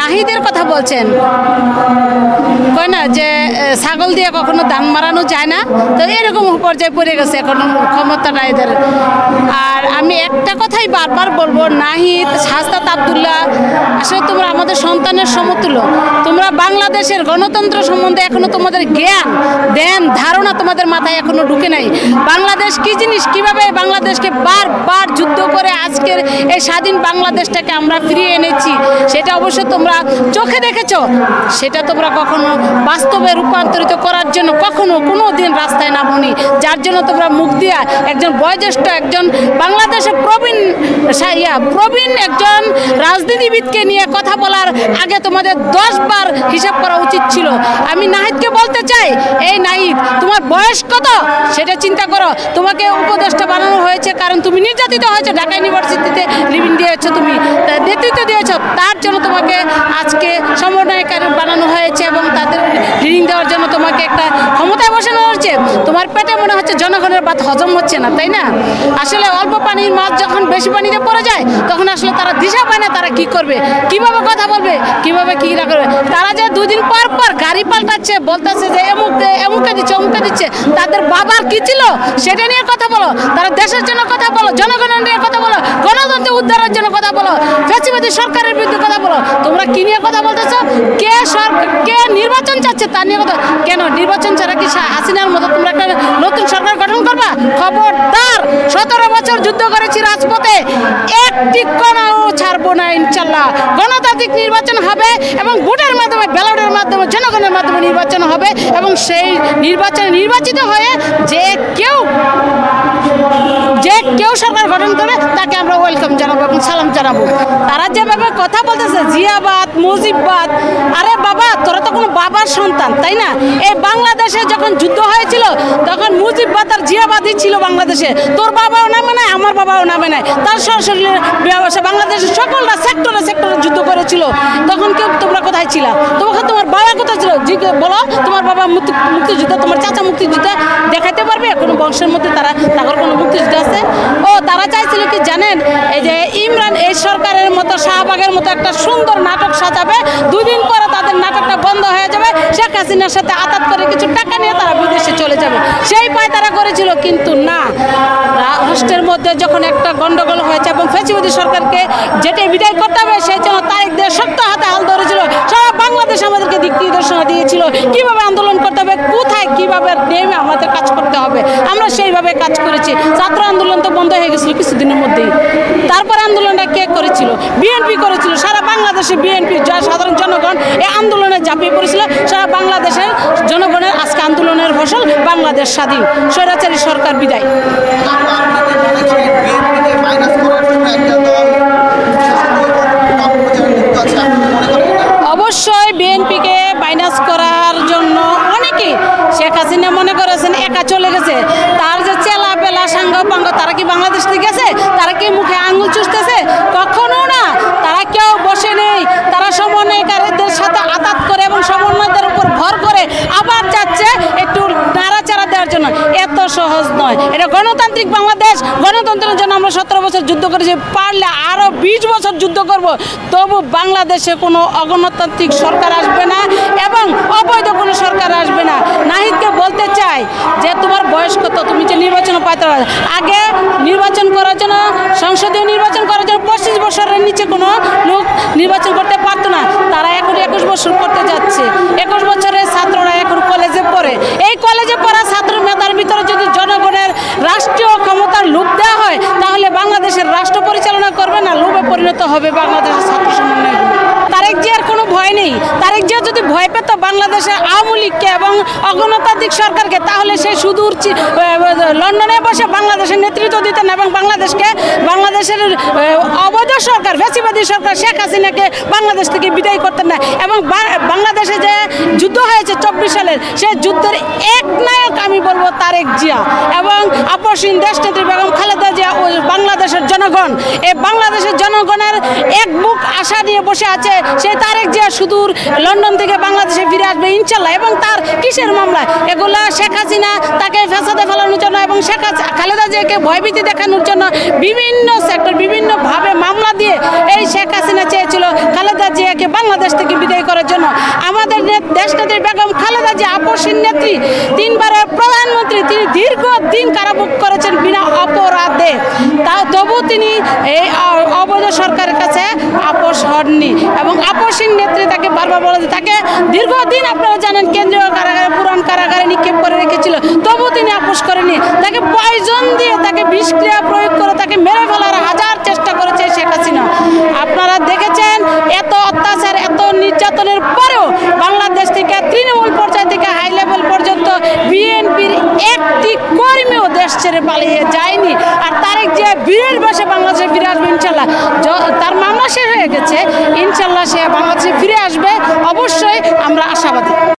নাহিদের কথা বলছেন, কয় না যে ছাগল দিয়ে কখনো ধান মারানো যায় না, তো এরকম পর্যায়ে পড়ে গেছে এখন ক্ষমতাটা এদের। আর আমি একটা কথাই বারবার বলবো, নাহিদ, শাহজাদ আব্দুল্লাহ, আসলে তোমরা আমাদের সন্তানের সমতুল্য। তোমরা বাংলাদেশের গণতন্ত্র সম্বন্ধে এখনো তোমাদের জ্ঞান ধ্যান ধারণা তোমাদের মাথায় এখনো ঢুকে নাই। বাংলাদেশ কি জিনিস, কিভাবে বাংলাদেশকে বারবার যুদ্ধ করে আজকের এই স্বাধীন বাংলাদেশটাকে আমরা ফিরিয়ে এনেছি, সেটা অবশ্য তোমরা চোখে দেখেছো। সেটা তোমরা কখনো বাস্তবে রূপান্তরিত করার জন্য কখনো কোনো দিন রাস্তায় নামোনি, যার জন্য তোমরা মুখ দিয়া একজন বয়োজ্যেষ্ঠ, একজন বাংলাদেশের প্রবীণ একজন রাজনীতিবিদকে নিয়ে কথা বলার আগে তোমাদের 10 বার হিসাব করা উচিত ছিল। আমি নাহিদকে বলতে চাই, এই নাহিদ, তোমার বয়স কত সেটা চিন্তা করো। তোমাকে উপদেষ্টা বানানো হয়েছে কারণ তুমি নির্যাতিত হয়েছো, ঢাকা ইউনিভার্সিটিতে লিভিং দিয়েছো, তুমি নেতৃত্ব দিয়েছো, তার জন্য তোমাকে আজকে সমন্বয়কারী বানানো হয়েছে এবং তাদের লিভিং দেওয়ার জন্য তোমাকে একটা ক্ষমতায় বসানো হয়েছে। তোমার পেটে মনে হচ্ছে জনগণের ভাত হজম হচ্ছে না, তাই না? আসলে অল্প পানির মাছ যখন বেশি পানিতে পড়ে যায় তখন আসলে তারা দিশা পায় না তারা কি করবে, কিভাবে কথা বলবে, কিভাবে কি না করবে। তারা যে 2 দিন পর পর গাড়ি পাল্টাচ্ছে, বলতেছে যে এমুকে দিচ্ছে অমুকে দিচ্ছে, তাদের বাবার কি ছিল সেটা নিয়ে কথা বলো। তারা দেশের জন্য কথা বলো, জনগণের নিয়ে কথা বলো, গণতন্ত্র উদ্ধারের জন্য কথা বলো, ফ্যাসিবাদী সরকারের বিরুদ্ধে কথা বলো। তোমরা কি নিয়ে কথা বলতেছো? কে নির্বাচন চাচ্ছে তার নিয়ে কথা। কেন নির্বাচন ছাড়া কি হাসিনার মতো তোমরা একটা নতুন সরকার গঠন করবা? খবরদার, 17 বছর যুদ্ধ করেছি রাজপথে, একটি কণাও ছাড়বো না ইনশাল্লাহ। গণতান্ত্রিক নির্বাচন হবে এবং ভোটের মাধ্যমে, ব্যালটের মাধ্যমে, জনগণের মাধ্যমে নির্বাচন হবে এবং সেই নির্বাচনে নির্বাচিত হয়ে যে কেউ সরকার গঠন করে তাকে আমরা ওয়েলকাম জানাবো এবং সালাম জানাবো। তারা যেভাবে কথা বলতেছে জিয়াবাদ, মুজিববাদ, আরে বাবা, তোরা তো কোনো বাবার সন্তান, তাই না? এই বাংলাদেশে যখন যুদ্ধ হয়েছিল তখন মুজিববাদ আর জিয়াবাদই ছিল বাংলাদেশে। তোর বাবাও নামে নাই, আমার বাবাও নামে নাই, তার সরাসরি ব্যবসা বাংলাদেশের সকলটা সেক্টরে যুদ্ধ করেছিল। তখন কেউ তোমরা কোথায় ছিল? তোমার বাবা কোথায় ছিল? বলো, তোমার বাবা মুক্তিযুদ্ধ, তোমার চাচা মুক্তিযুদ্ধ দেখাইতে পারবে কোনো বংশের মধ্যে তাদের কোনো মুক্তিযুদ্ধ আছে? তারা চাইছিল কি জানেন, এই যে ইমরান এই সরকারের মতো শাহবাগের মতো একটা সুন্দর নাটক সাজাবে, 2 দিন পরে তাদের নাটকটা বন্ধ হয়ে যাবে, শেখ হাসিনার সাথে আতাত করে কিছু টাকা নিয়ে তারা বিদেশে চলে যাবে, সেই পায় তারা করেছিল। কিন্তু না, রাষ্ট্রের মধ্যে যখন একটা গন্ডগোল হয়েছে এবং ফ্যাসিবাদী সরকারকে যেটা বিদায় করতে হবে সেই জন্য তারিখ দিয়ে শক্ত হাতে হাল ধরেছিল। সারা বাংলাদেশ আমাদেরকে দিক নির্দেশনা দিয়েছিল কিভাবে আন্দোলন করতে হবে, কোথায় কিভাবে নেমে আমাদের কাজ করতে হবে। আমরা সেইভাবে কাজ করেছি। ছাত্র আন্দোলন তো বন্ধ হয়ে গেছিল কিছুদিনের মধ্যেই। তারপর আন্দোলনটা কে করেছিল? বিএনপি করেছিল। সারা বাংলাদেশে বিএনপি সাধারণ জনগণ এই আন্দোলনে ঝাঁপিয়ে পড়েছিল। সারা বাংলাদেশের জনগণের আজকে আন্দোলনের ফসল বাংলাদেশ স্বাধীন, স্বৈরাচারী সরকার বিদায়। অবশ্যই বিএনপিকে মাইনাস করার জন্য অনেকে, শেখ হাসিনা মনে করেছেন একা চলে গেছে, তার যে চেলা পেলা সাঙ্গ পাঙ্গ তারা কি বাংলাদেশ থেকে গেছে? তারা কি মুখে আঙুল চুষতেছে? কখনো না, তারা কেউ বসে নেই। তারা সমন্বয়কারীদের সাথে আতাত করে এবং সমন্বয়দের উপর ভর করে আবার যাচ্ছে একটু নাড়াচাড়া দেওয়ার জন্য। এত সহজ নয়। এটা গণতান্ত্রিক বাংলাদেশ, গণতন্ত্রের জন্য আমরা 17 বছর যুদ্ধ করেছি, পারলে আরও 20 বছর যুদ্ধ করব, তবু বাংলাদেশে কোনো অগণতান্ত্রিক সরকার আসবে না এবং অবৈধ কোনো সরকার আসবে না। নাহিদকে বলতে চাই যে তোমার বয়স কত? তুমি যে নির্বাচন পাইতে আগে নির্বাচন করার জন্য, সংসদীয় নির্বাচন করার জন্য 25 বছরের নিচে কোনো লোক নির্বাচন করতে পারতো না। তারা এখন 21 বছর করতে যাচ্ছে। 21 বছরের ছাত্ররা এখন কলেজে পড়ে। এই কলেজে পড়া ছাত্র মেধার ভিতরে যদি জনগণের রাষ্ট্রীয় ক্ষমতার লোভ দেওয়া হয় তাহলে বাংলাদেশের রাষ্ট্র পরিচালনা করবে না, লোভে পরিণত হবে বাংলাদেশের ছাত্র সমন্বয়গুলো। তারেক জিয়ার কোনো ভয় নেই। তারেক জিয়া যদি ভয় পেত বাংলাদেশের আওয়ামী লীগকে এবং অগণতান্ত্রিক সরকারকে, তাহলে সে সুদূর লন্ডনে বসে বাংলাদেশের নেতৃত্ব দিতেন এবং বাংলাদেশের অবৈধ সরকার, ফ্যাসিবাদী সরকার শেখ হাসিনাকে বাংলাদেশ থেকে বিদায় করতেন না। এবং বাংলাদেশে যে যুদ্ধ হয়েছে 24 সালের, সে যুদ্ধের এক নায়ক আমি বলবো তারেক জিয়া এবং আপসহীন দেশনেত্রী বেগম খালেদা জিয়া ও বাংলাদেশের জনগণ। এই বাংলাদেশের জনগণের এক বুক আশা নিয়ে বসে আছে। সেই তারেক জিয়া সুদূর লন্ডন থেকে বাংলাদেশে ফিরে ফিরে আসবে ইনশাল্লাহ। এবং তার কিসের মামলা এগুলা? শেখ হাসিনা তাকে ফ্যাসাদে ফেলানোর জন্য এবং খালেদা জিয়াকে ভয়ভীতি দেখানোর জন্য বিভিন্ন সেক্টর বিভিন্নভাবে মামলা দিয়ে এই শেখ হাসিনা চেয়েছিল খালেদা জিয়াকে বাংলাদেশ থেকে বিদায় করার জন্য। আমাদের দেশনেত্রী বেগম খালেদা জিয়া আপসীন নেত্রী, 3 বারের প্রধানমন্ত্রী, তিনি দীর্ঘদিন কারাভোগ করেছেন বিনা অপরাধে, তবু তিনি এই অবৈধ সরকারের কাছে আপোষ হননি। এবং আপসীন নেত্রী তাকে বারবার বলে তাকে দীর্ঘদিন আপনারা জানেন কেন্দ্রীয় কারাগারে পুরান কারাগারে নিক্ষেপ করে রেখেছিল, তবু তিনি আপোষ করেনি। তাকে পয়জন দিয়ে তাকে বিষক্রিয়া প্রয়োগ করে তাকে মেরে ফেলার হাজার চেষ্টা করেছে শেখ হাসিনা। আপনারা দেখেছেন এত অত্যাচার এত নির্যাতনের পরেও বাংলাদেশ থেকে তৃণমূল পর্যায় থেকে হাই লেভেল পর্যন্ত বিএনপির একটি কর্মীও দেশ ছেড়ে পালিয়ে যায়নি। আর তারেক জিয়া বীরের বেশে বাংলাদেশে ফিরে আসবে ইনশাল্লাহ। তার মামলা শেষ হয়ে গেছে, ইনশাল্লাহ সে বাংলাদেশে ফিরে আসবে অবশ্যই, আমরা